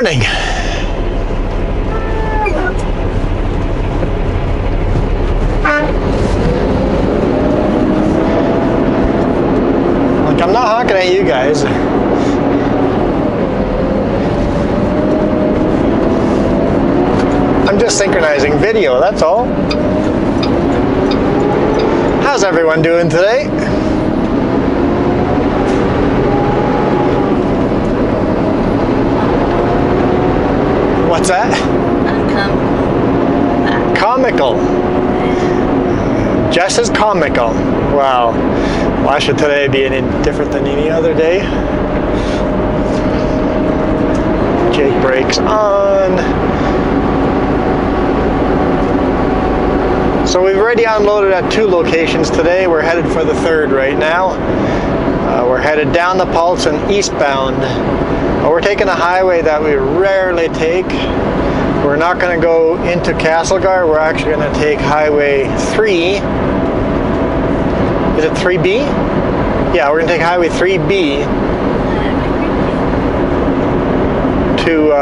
morning. Like, I'm not honking at you guys. I'm just synchronizing video, that's all. How's everyone doing today? What's that? Comical. Just as comical. Wow. Why should today be any different than any other day? Jake brakes on. So we've already unloaded at 2 locations today. We're headed for the 3rd right now. We're headed down the Pulse and eastbound. We're taking a highway that we rarely take. We're not going to go into Castlegar. We're actually going to take Highway 3. Is it 3B? Yeah, we're going to take Highway 3B to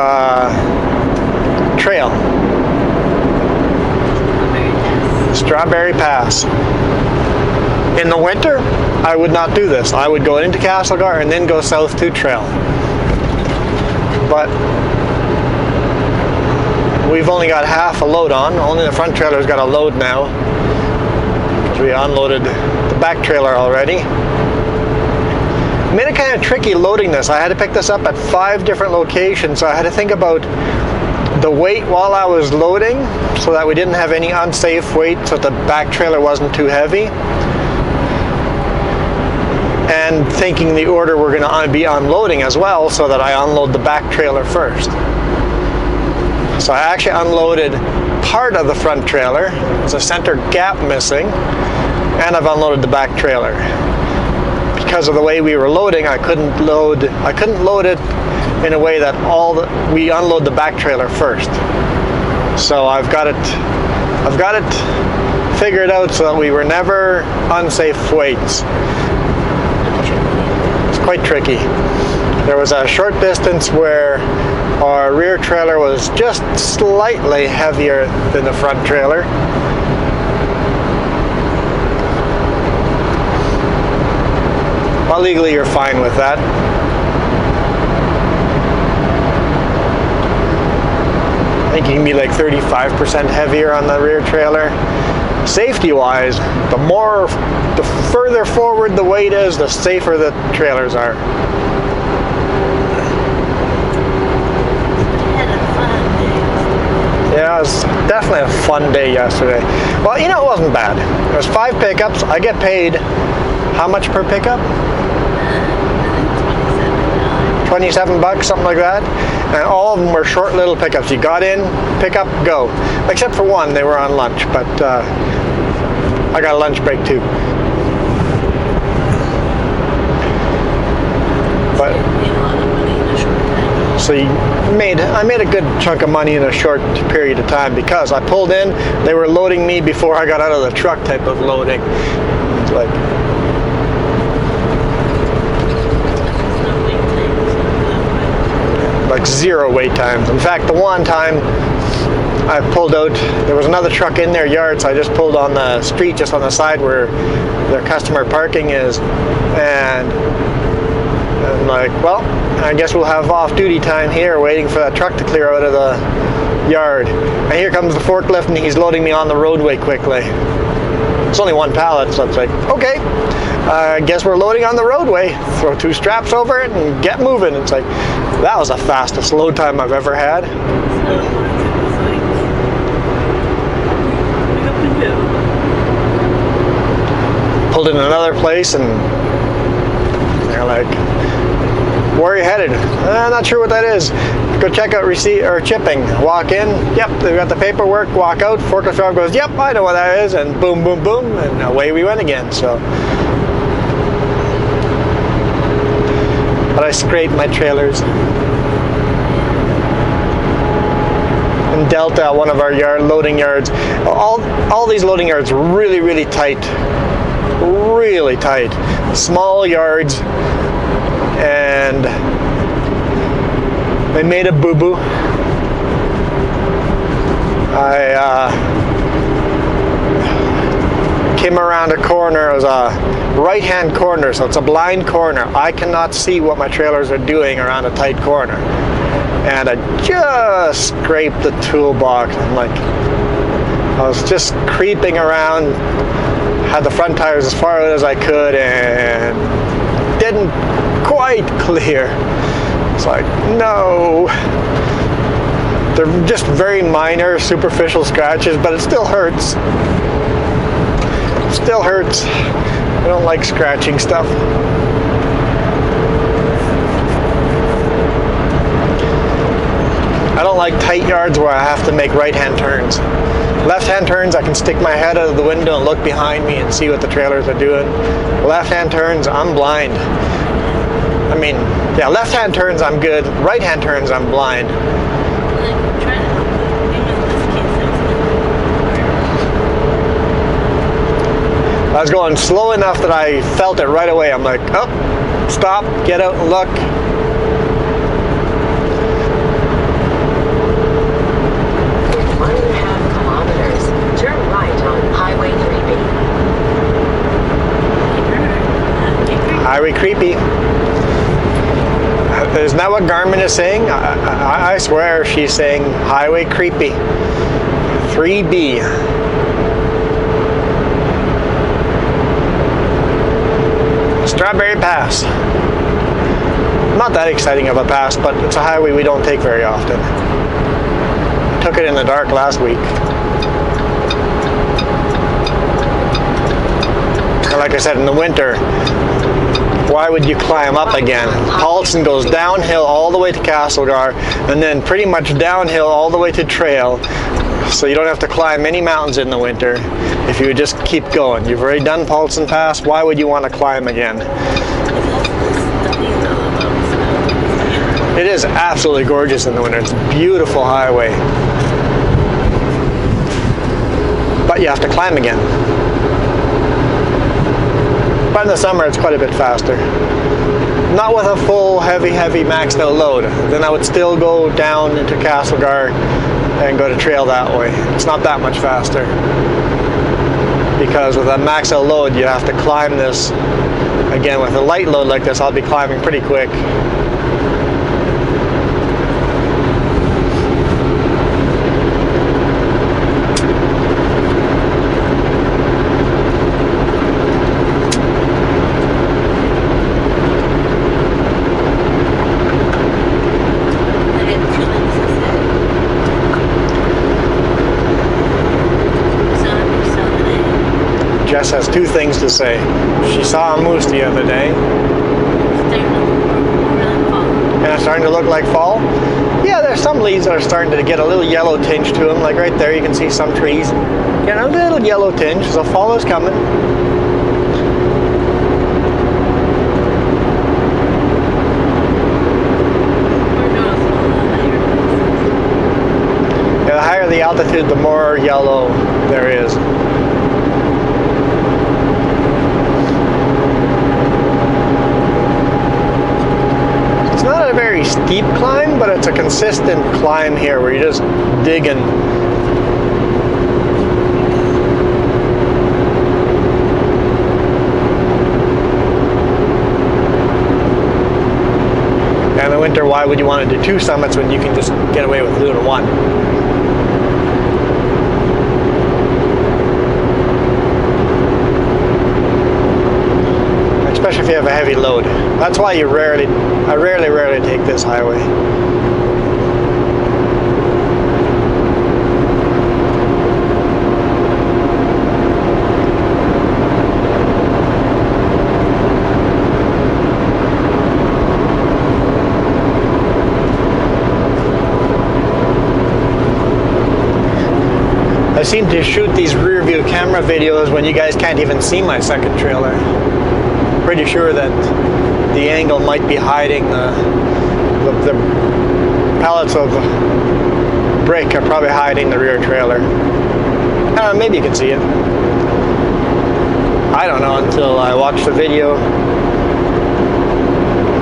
Trail. Strawberry Pass. In the winter, I would not do this. I would go into Castlegar and then go south to Trail. But we've only got half a load on. Only the front trailer's got a load now, because we unloaded the back trailer already. Made it kind of tricky loading this. I had to pick this up at 5 different locations, so I had to think about the weight while I was loading so that we didn't have any unsafe weight, so the back trailer wasn't too heavy. And thinking the order we're going to be unloading as well, so that I unload the back trailer first. So I actually unloaded part of the front trailer. There's a center gap missing, and I've unloaded the back trailer. Because of the way we were loading, I couldn't load it in a way that we unload the back trailer first. So I've got it figured out so that we were never unsafe weights. Quite tricky. There was a short distance where our rear trailer was just slightly heavier than the front trailer. But legally you're fine with that. I think you can be like 35% heavier on the rear trailer. Safety wise, the further forward the weight is, the safer the trailers are. Yeah, it was definitely a fun day yesterday. Well, you know, it wasn't bad. There was 5 pickups. I get paid how much per pickup? $27, something like that. And all of them were short little pickups. You got in, pick up, go. Except for one, they were on lunch, but I got a lunch break too. But so I made a good chunk of money in a short period of time, because I pulled in, they were loading me before I got out of the truck type of loading. It's like 0 wait times. In fact, the one time I pulled out, there was another truck in their yard, so I just pulled on the street just on the side where their customer parking is, and I'm like, well, I guess we'll have off-duty time here waiting for that truck to clear out of the yard. And here comes the forklift, and he's loading me on the roadway quickly. It's only 1 pallet, so it's like, okay, I guess we're loading on the roadway. Throw 2 straps over it and get moving. It's like, that was the fastest load time I've ever had. Pulled in another place, and they're like, where are you headed? I'm not sure what that is. Go check out receipt or chipping. Walk in, yep, they've got the paperwork, walk out, forklift driver goes, yep, I know what that is, and boom, boom, boom, and away we went again. So, but I scraped my trailers. In Delta, one of our loading yards, all these loading yards are really, really tight. Really tight. Small yards, and They made a boo-boo. I came around a corner. It was a right-hand corner, so it's a blind corner. I cannot see what my trailers are doing around a tight corner. And I just scraped the toolbox. I'm like, I was just creeping around, had the front tires as far out as I could, and didn't quite clear. It's like, no. They're just very minor, superficial scratches, but it still hurts. Still hurts. I don't like scratching stuff. I don't like tight yards where I have to make right-hand turns. Left-hand turns, I can stick my head out of the window and look behind me and see what the trailers are doing. Left-hand turns, I'm blind. I mean, yeah, left-hand turns, I'm good. Right-hand turns, I'm blind. I was going slow enough that I felt it right away. I'm like, oh, stop, get out and look. 1.5 kilometers. Turn right on Highway 3B. Highway creepy. Isn't that what Garmin is saying? I swear she's saying highway creepy. 3B. Strawberry Pass. Not that exciting of a pass, but it's a highway we don't take very often. Took it in the dark last week. And like I said, in the winter, why would you climb up again? Paulson goes downhill all the way to Castlegar, and then pretty much downhill all the way to Trail. So you don't have to climb any mountains in the winter if you would just keep going. You've already done Paulson Pass. Why would you want to climb again? It is absolutely gorgeous in the winter. It's a beautiful highway. But you have to climb again. But in the summer, it's quite a bit faster. Not with a full, heavy maxed out load. Then I would still go down into Castlegar and go to Trail that way. It's not that much faster. Because with a max out load, you have to climb this. Again, with a light load like this, I'll be climbing pretty quick. Jess has two things to say. She saw a moose the other day. And it's starting to look like fall? Yeah, there's some leaves that are starting to get a little yellow tinge to them. Like right there, you can see some trees getting a little yellow tinge, so fall is coming. Yeah, the higher the altitude, the more yellow there is. Not a very steep climb, but it's a consistent climb here where you're just digging. And in the winter, why would you want to do two summits when you can just get away with doing one? Especially if you have a heavy load. That's why I rarely take this highway. I seem to shoot these rear view camera videos when you guys can't even see my second trailer. Pretty sure that the angle might be hiding the pallets of brick are probably hiding the rear trailer. Maybe you can see it. I don't know until I watch the video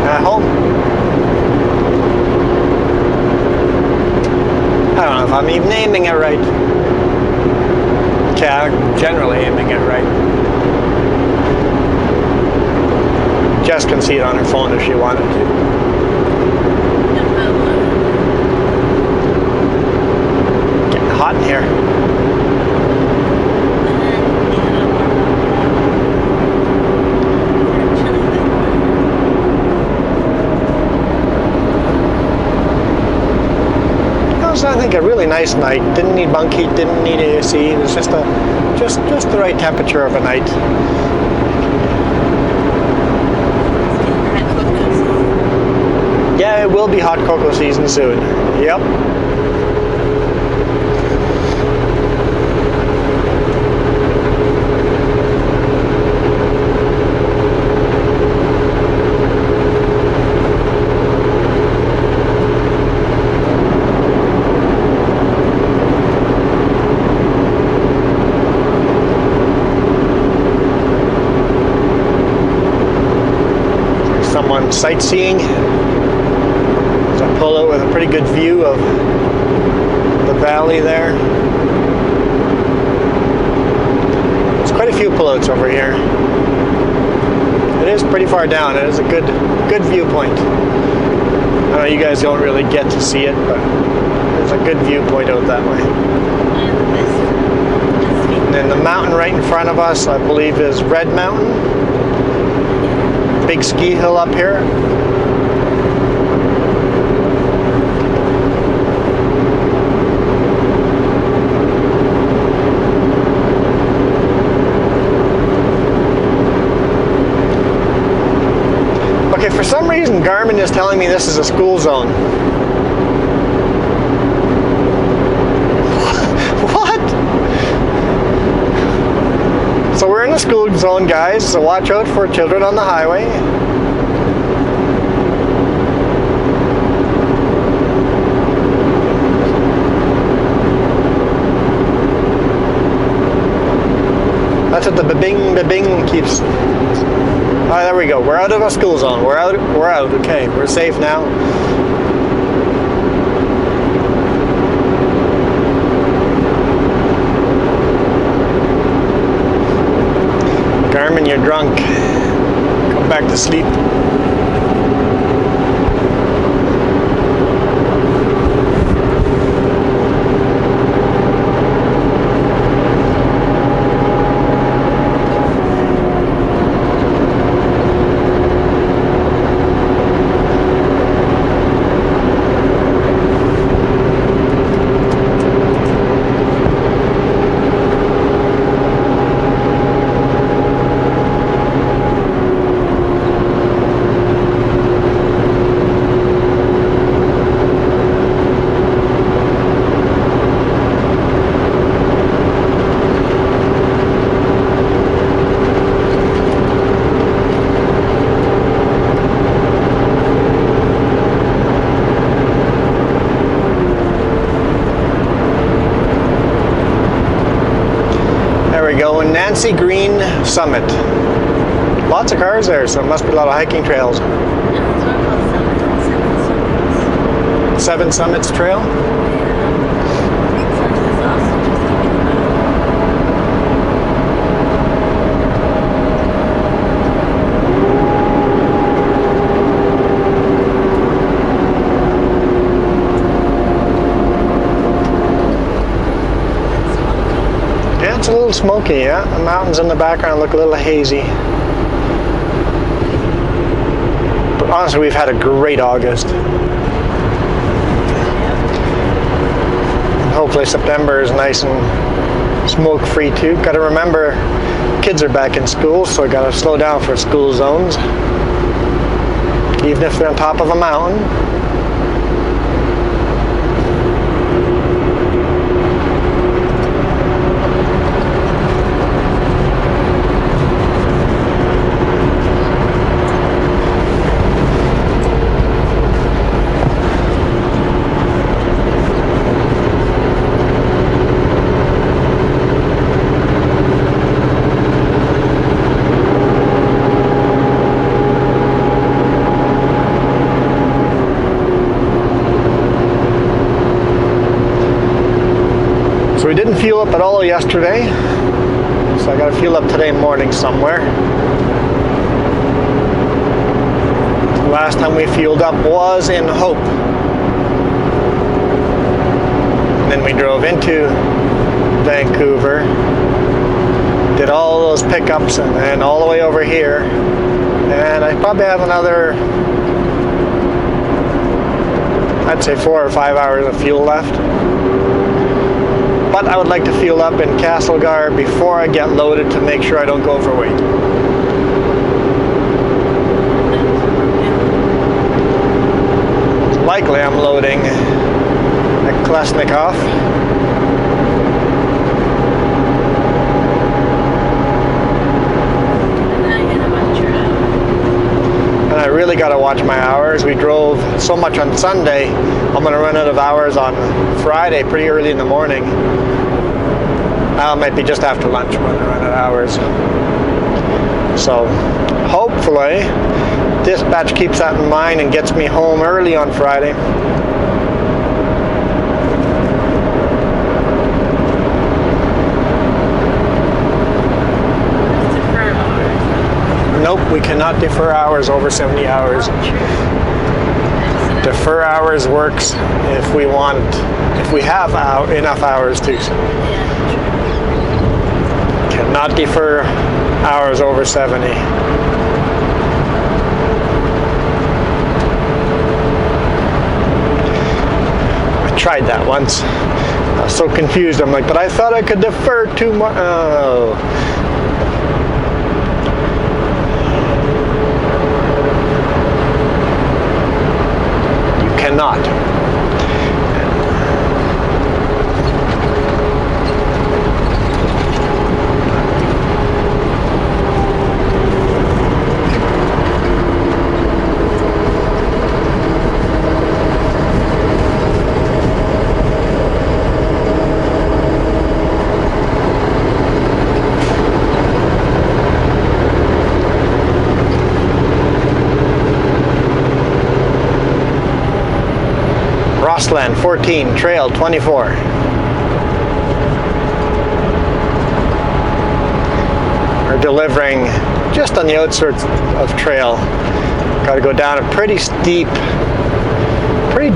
at home. if I'm even aiming it right. Yeah, generally aiming it right. Jess can see it on her phone if she wanted to. Getting hot in here. I think a really nice night. Didn't need bunk heat, didn't need AC. It was just the right temperature of a night. Yeah, it will be hot cocoa season soon. Yep. Someone sightseeing. There's a pull out with a pretty good view of the valley there. There's quite a few pullouts over here. It is pretty far down. It is a good viewpoint. I know you guys don't really get to see it, but there's a good viewpoint out that way. And then the mountain right in front of us, I believe, is Red Mountain. Big ski hill up here. Okay, for some reason Garmin is telling me this is a school zone. What? So we're in a school zone, guys, so watch out for children on the highway. That's what the ba-bing keeps. Oh, there we go. We're out of a school zone. We're out. Okay, we're safe now. Garmin, you're drunk. Go back to sleep. Nancy Green Summit. Lots of cars there, so it must be a lot of hiking trails. Seven Summits Trail? It's a little smoky, yeah. The mountains in the background look a little hazy. But honestly, we've had a great August. Hopefully September is nice and smoke-free too. Got to remember, kids are back in school, so I got to slow down for school zones. Even if they're on top of a mountain. So we didn't fuel up at all yesterday. So I got to fuel up today morning somewhere. The last time we fueled up was in Hope. And then we drove into Vancouver, did all those pickups, and then all the way over here. And I probably have another, I'd say 4 or 5 hours of fuel left. But I would like to fuel up in Castlegar before I get loaded to make sure I don't go overweight. Likely I'm loading at Klesnikov. And I really got to watch my hours. We drove so much on Sunday, I'm going to run out of hours on Friday pretty early in the morning. It might be just after lunch when I run out of hours. So hopefully dispatch keeps that in mind and gets me home early on Friday. Nope, we cannot defer hours over 70 hours. Defer hours works if we have enough hours to. Cannot defer hours over 70. I tried that once. I was so confused. I'm like, but I thought I could defer 2 more. Oh. Cannot. Rossland 14, Trail 24. We're delivering just on the outskirts of Trail. Got to go down a pretty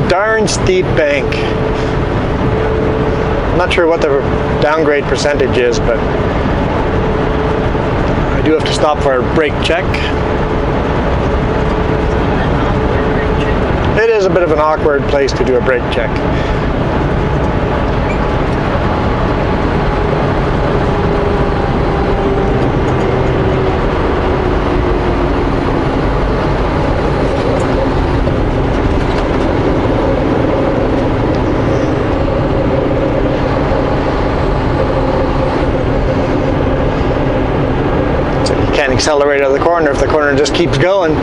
darn steep bank. I'm not sure what the downgrade percentage is, but I do have to stop for a brake check. It is a bit of an awkward place to do a brake check. So you can't accelerate out of the corner if the corner just keeps going.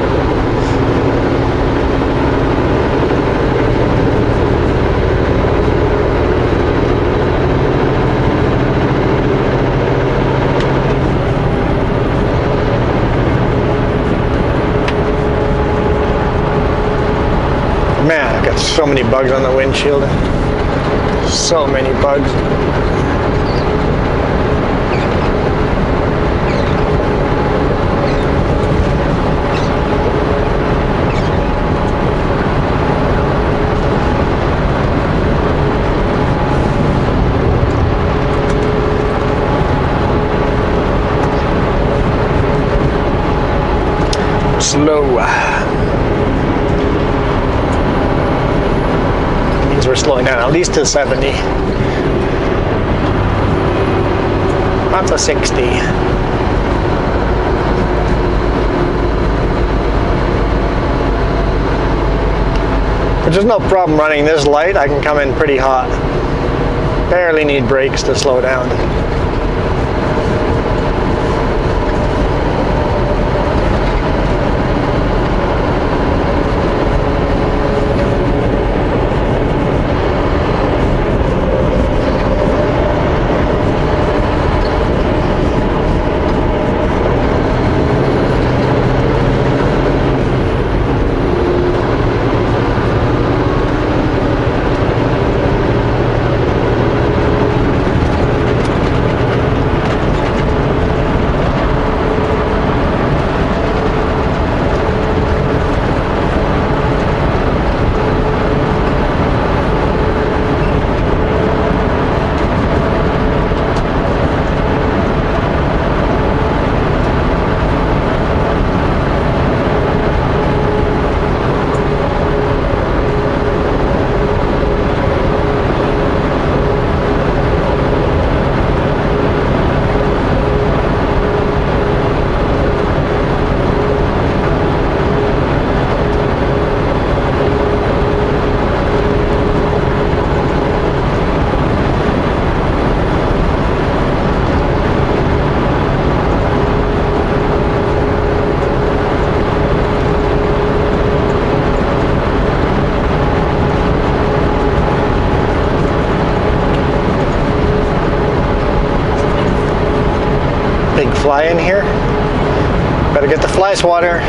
Man, I've got so many bugs on the windshield. So many bugs. Slow. We're slowing down at least to 70. Not to 60. Which is no problem running this light. I can come in pretty hot. Barely need brakes to slow down. fly in here. Better get the fly swatter.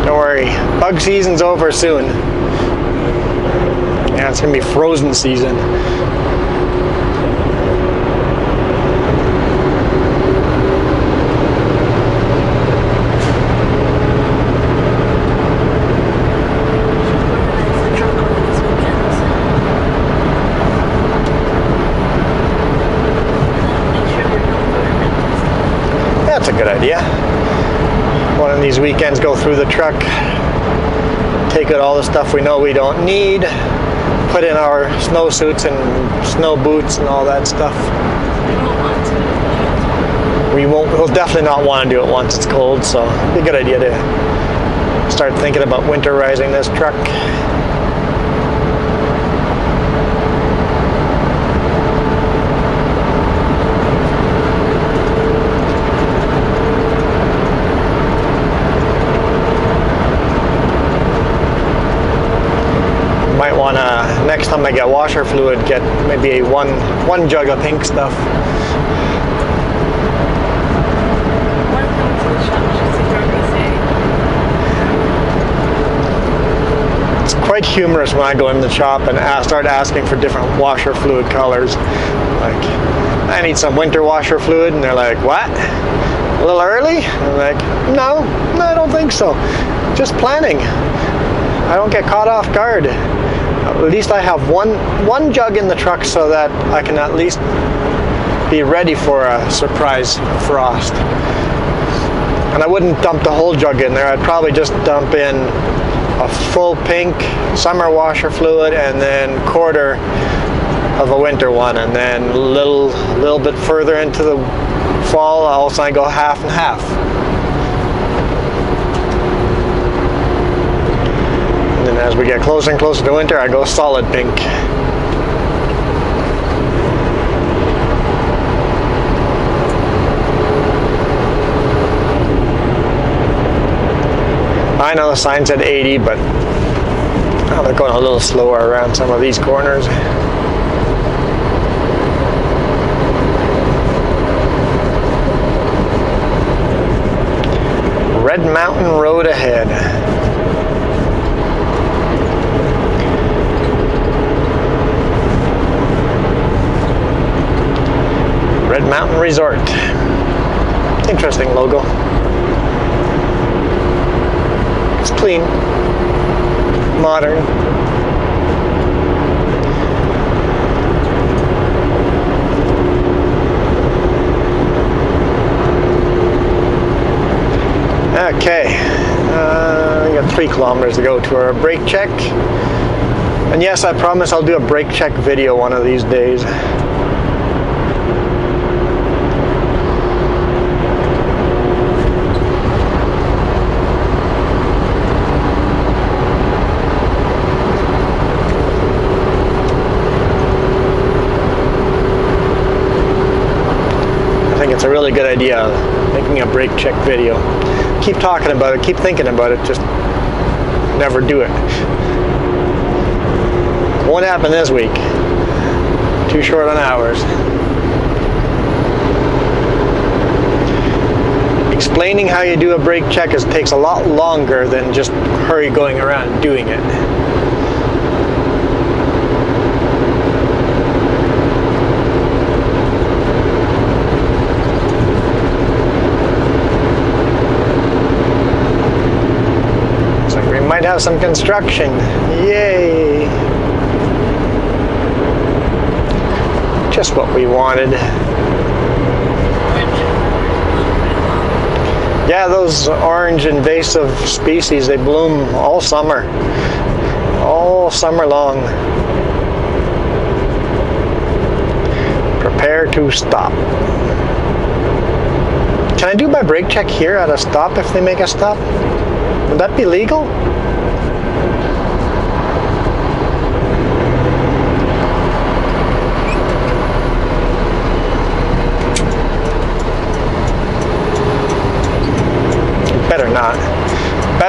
Don't worry, bug season's over soon. Yeah, it's gonna be frozen season. That's a good idea. One of these weekends, go through the truck, take out all the stuff we know we don't need, put in our snowsuits and snow boots and all that stuff. We'll definitely not want to do it once it's cold, so it'd be a good idea to start thinking about winterizing this truck. Might want to, next time I get washer fluid, get maybe one jug of pink stuff. It's quite humorous when I go in the shop and start asking for different washer fluid colors. Like, I need some winter washer fluid, and they're like, what? A little early? I'm like, no, I don't think so. Just planning. I don't get caught off guard. At least I have one jug in the truck so that I can at least be ready for a surprise frost. And I wouldn't dump the whole jug in there. I'd probably just dump in a full pink summer washer fluid and then quarter of a winter one, and then a little bit further into the fall also I go half and half. And then as we get closer and closer to winter, I go solid pink. I know the sign said 80, but they're going a little slower around some of these corners. Red Mountain Road ahead. Red Mountain Resort. Interesting logo. It's clean, modern. Okay, we got 3 kilometers to go to our brake check. And yes, I promise I'll do a brake check video one of these days. I think it's a really good idea, making a brake check video. Keep talking about it, keep thinking about it, just never do it. Won't happen this week. Too short on hours. Explaining how you do a brake check takes a lot longer than just hurry going around doing it. Might have some construction. Yay! Just what we wanted. Yeah, those orange invasive species, they bloom all summer long. Prepare to stop. Can I do my brake check here at a stop if they make a stop? Would that be legal?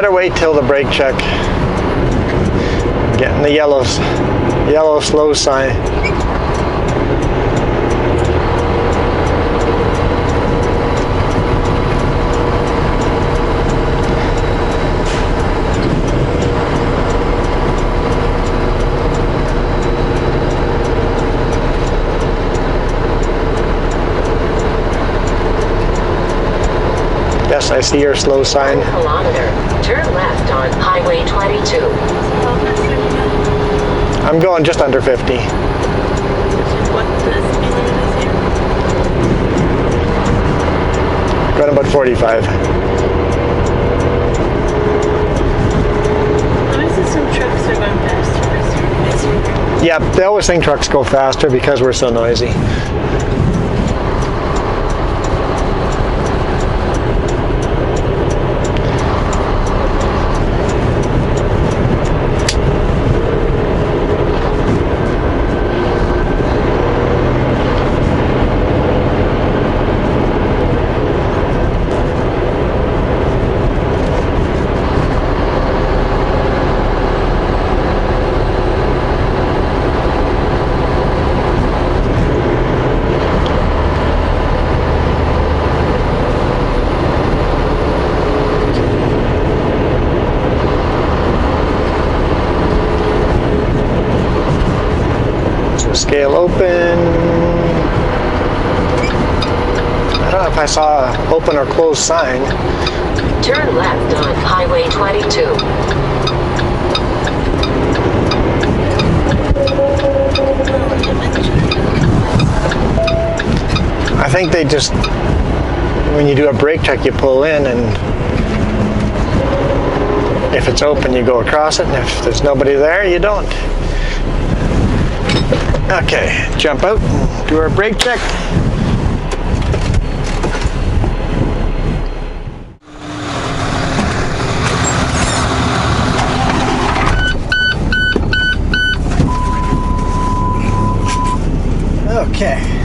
better wait till the brake check. Getting the yellow slow sign. Yes, I see your slow sign. 1 kilometer. Turn left on Highway 22. I'm going just under 50. What the speed limit is here? Going about 45. Notice some trucks are going faster. Yeah, they always think trucks go faster because we're so noisy. Scale open. I don't know if I saw an open or closed sign. Turn left on Highway 22. I think they just, when you do a brake check, you pull in, and if it's open, you go across it, and if there's nobody there, you don't. Okay, jump out, do our brake check. Okay.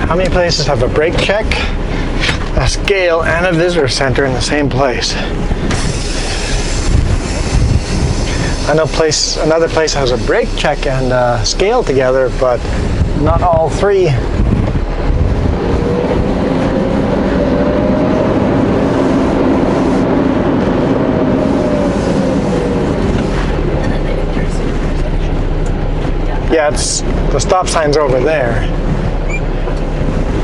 How many places have a brake check, a scale, and a visitor center in the same place? I know another place has a brake check and a scale together, but not all three. Yeah, the stop sign's over there.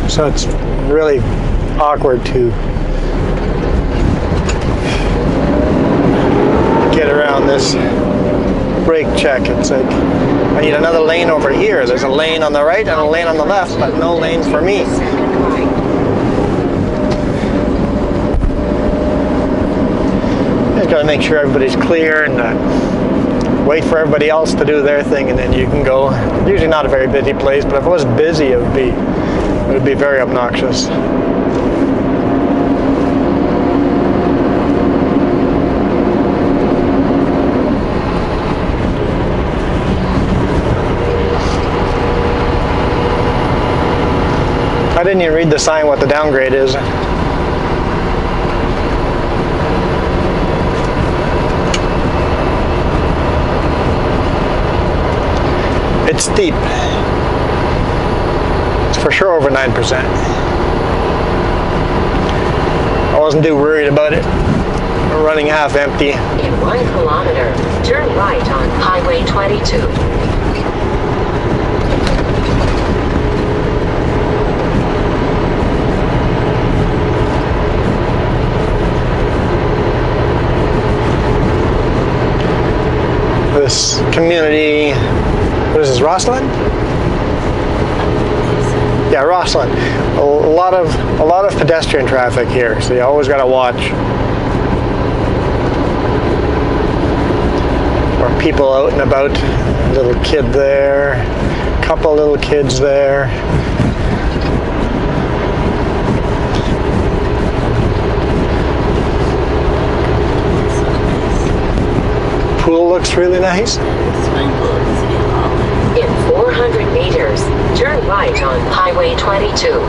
So it's really awkward to get around this brake check. It's like, I need another lane over here. There's a lane on the right and a lane on the left, but no lane for me. Just gotta make sure everybody's clear and wait for everybody else to do their thing, and then you can go. Usually not a very busy place, but if it was busy, it would be very obnoxious. I didn't even read the sign what the downgrade is. It's steep. It's for sure over 9%. I wasn't too worried about it. We're running half empty. In 1 kilometer, turn right on Highway 22. This community, what is this, Rossland? Yeah, Rossland. A lot of pedestrian traffic here, so you always got to watch. Or people out and about. Little kid there, couple little kids there. pool looks really nice. Swimming pool at City Hall. In 400 meters, turn right on Highway 22.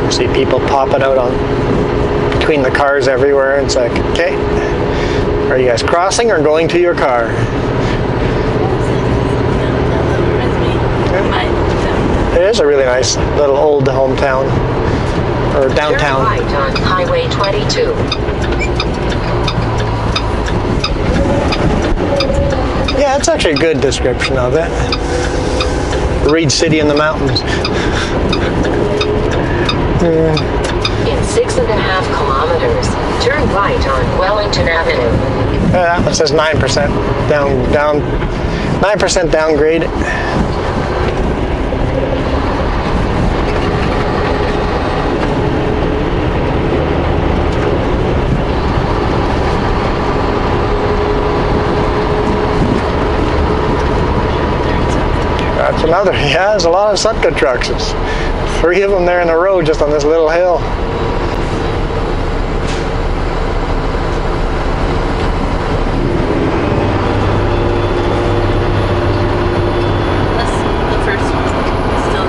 See people popping out on between the cars everywhere. It's like, okay, are you guys crossing or going to your car? It is a really nice little old hometown or downtown. Turn right on Highway 22. Yeah, it's actually a good description of it. Reed City in the mountains. In 6.5 kilometers, turn right on Wellington Avenue. That one says 9% down 9% downgrade. That's another, yeah, there's a lot of Sitka trucks. It's 3 of them there in the road just on this little hill. The first one. Still.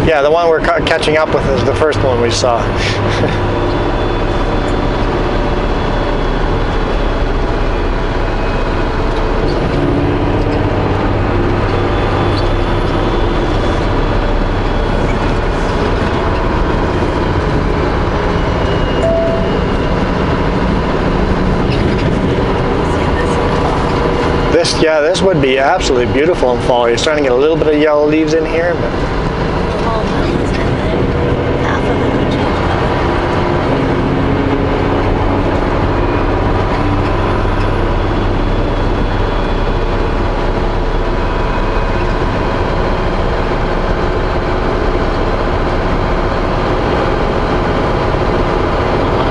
Yeah, the one we're catching up with is the first one we saw. Yeah, this would be absolutely beautiful in fall. You're starting to get a little bit of yellow leaves in here, but The whole mountains are there. Half of it would change color.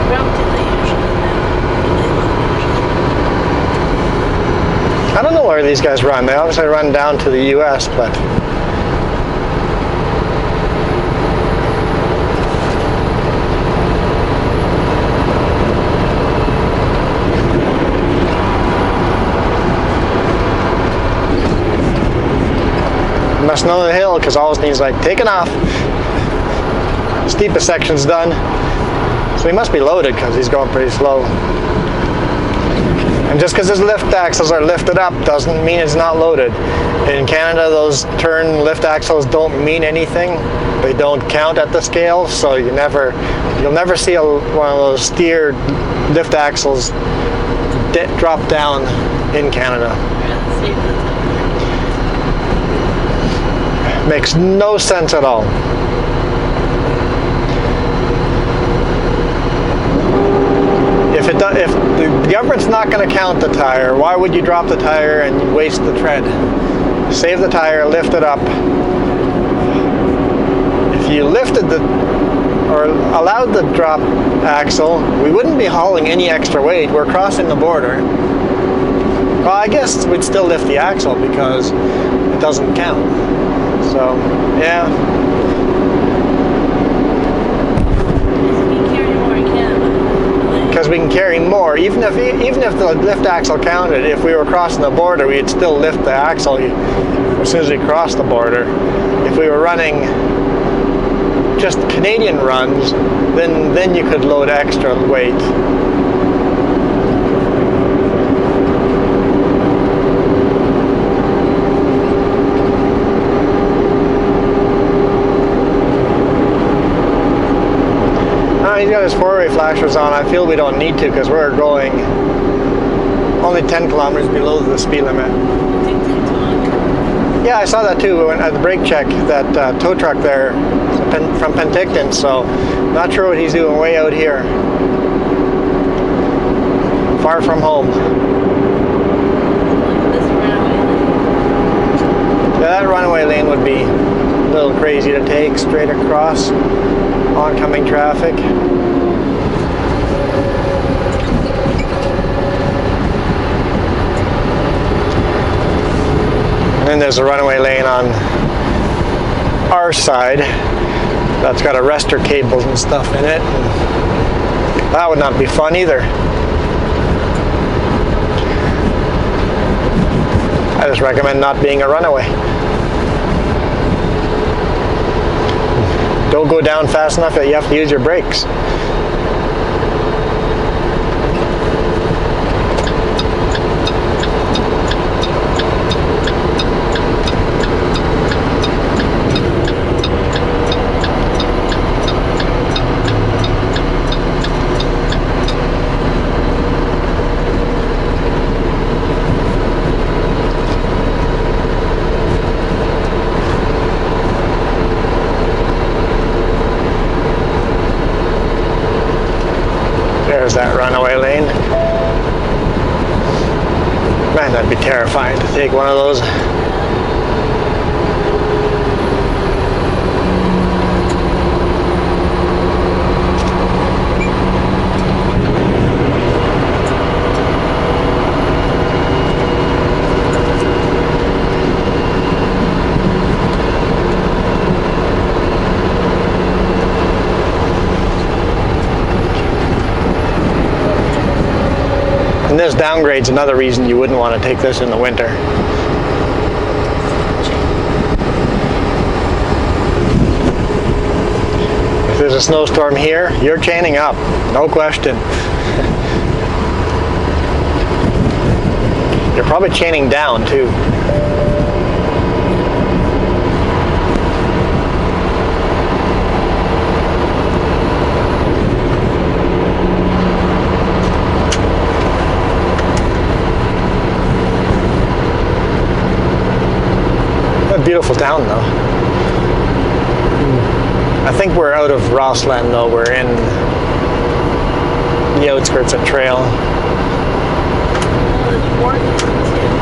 What route do they usually I don't know where these guys run. They obviously run down to the US, but must know the hill because all this needs like taking off. Steepest section's done. So he must be loaded because he's going pretty slow. And just because his lift axles are lifted up doesn't mean it's not loaded. In Canada, those turn lift axles don't mean anything. They don't count at the scale, so you'll never see one of those steered lift axles drop down in Canada. Makes no sense at all. If the government's not going to count the tire, why would you drop the tire and waste the tread? Save the tire, lift it up. If you lifted or allowed the drop axle, we wouldn't be hauling any extra weight. We're crossing the border. Well, I guess we'd still lift the axle because it doesn't count. So, yeah. Because we can carry more, even if the lift axle counted, if we were crossing the border, we'd still lift the axle as soon as we crossed the border. If we were running just Canadian runs, then you could load extra weight. He's got his four-way flashers on. I feel we don't need to because we're going only 10 kilometers below the speed limit. Yeah, I saw that too at the brake check, that tow truck there from Penticton, so not sure what he's doing way out here. Far from home. Yeah, that runaway lane would be a little crazy to take straight across oncoming traffic. And then there's a runaway lane on our side that's got arrestor cables and stuff in it. That would not be fun either. I just recommend not being a runaway. Don't go down fast enough that you have to use your brakes. There's that runaway lane. Man, that'd be terrifying to take one of those. And this downgrade's another reason you wouldn't want to take this in the winter. If there's a snowstorm here, you're chaining up, no question. You're probably chaining down too. Beautiful town though. I think we're out of Rossland though. We're in the outskirts of Trail.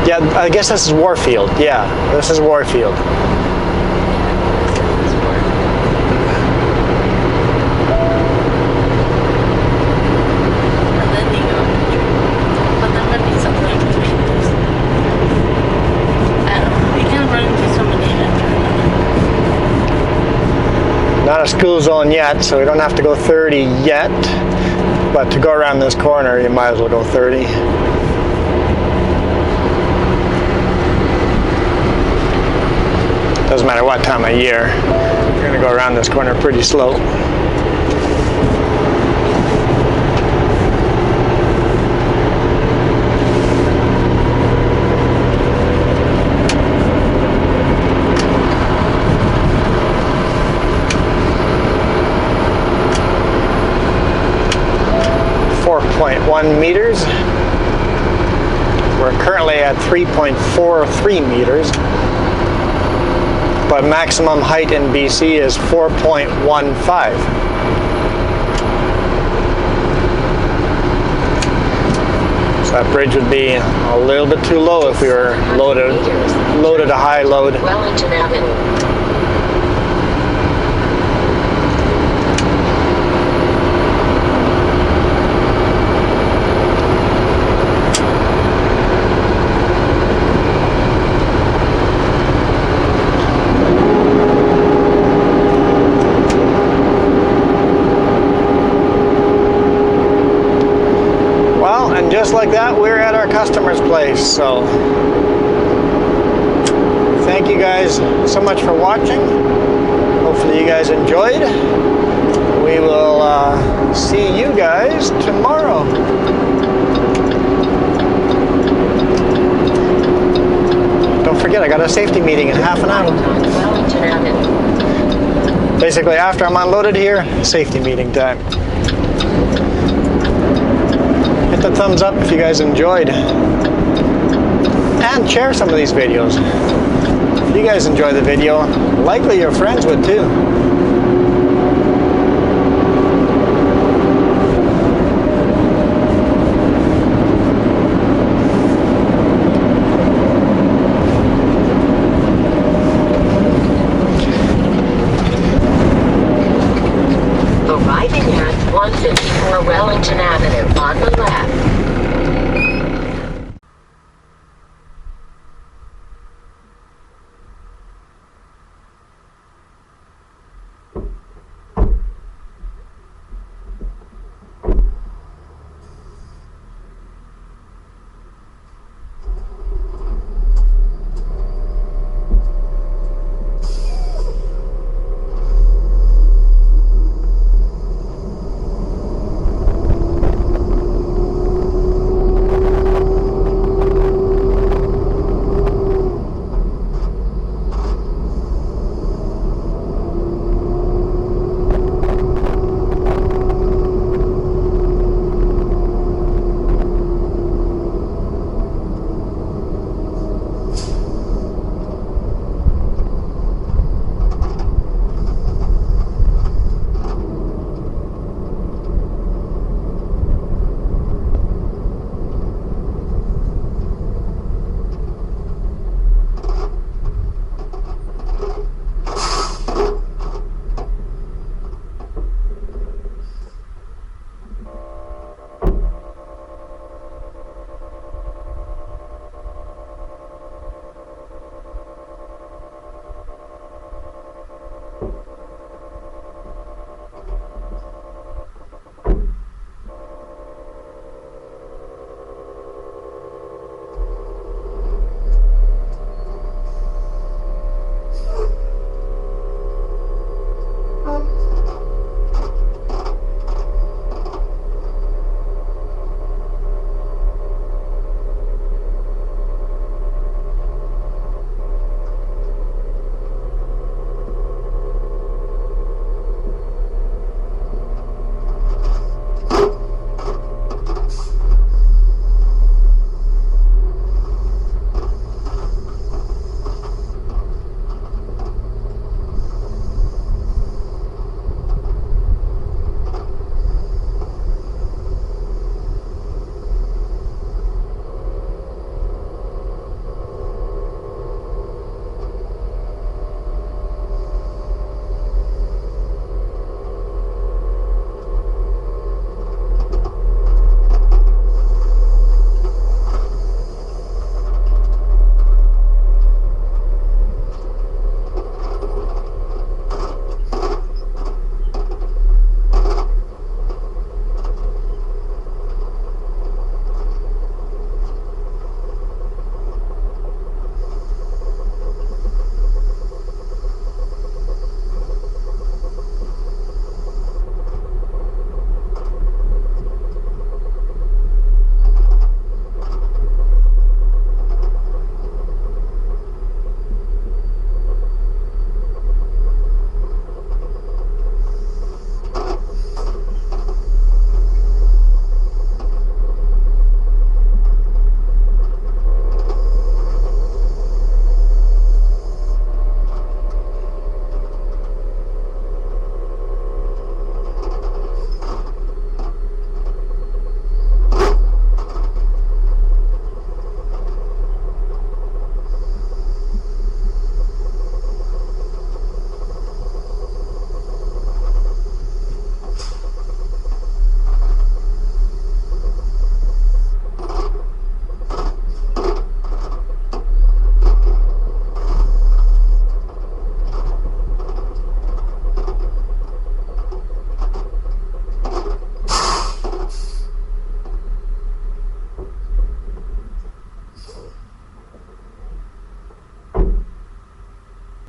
Yeah, I guess this is Warfield. Yeah, this is Warfield. Not a school zone yet, so we don't have to go 30 yet. But to go around this corner, you might as well go 30. Doesn't matter what time of year. You're going to go around this corner pretty slow. Meters. We're currently at 3.43 meters, but maximum height in BC is 4.15. So that bridge would be a little bit too low if we were loaded a high load. Wellington Avenue. Just like that, we're at our customer's place. So thank you guys so much for watching. Hopefully you guys enjoyed. We will see you guys tomorrow. Don't forget, I got a safety meeting in half an hour. Basically, after I'm unloaded here, safety meeting time. Hit the thumbs up if you guys enjoyed. And share some of these videos. If you guys enjoy the video, likely your friends would too.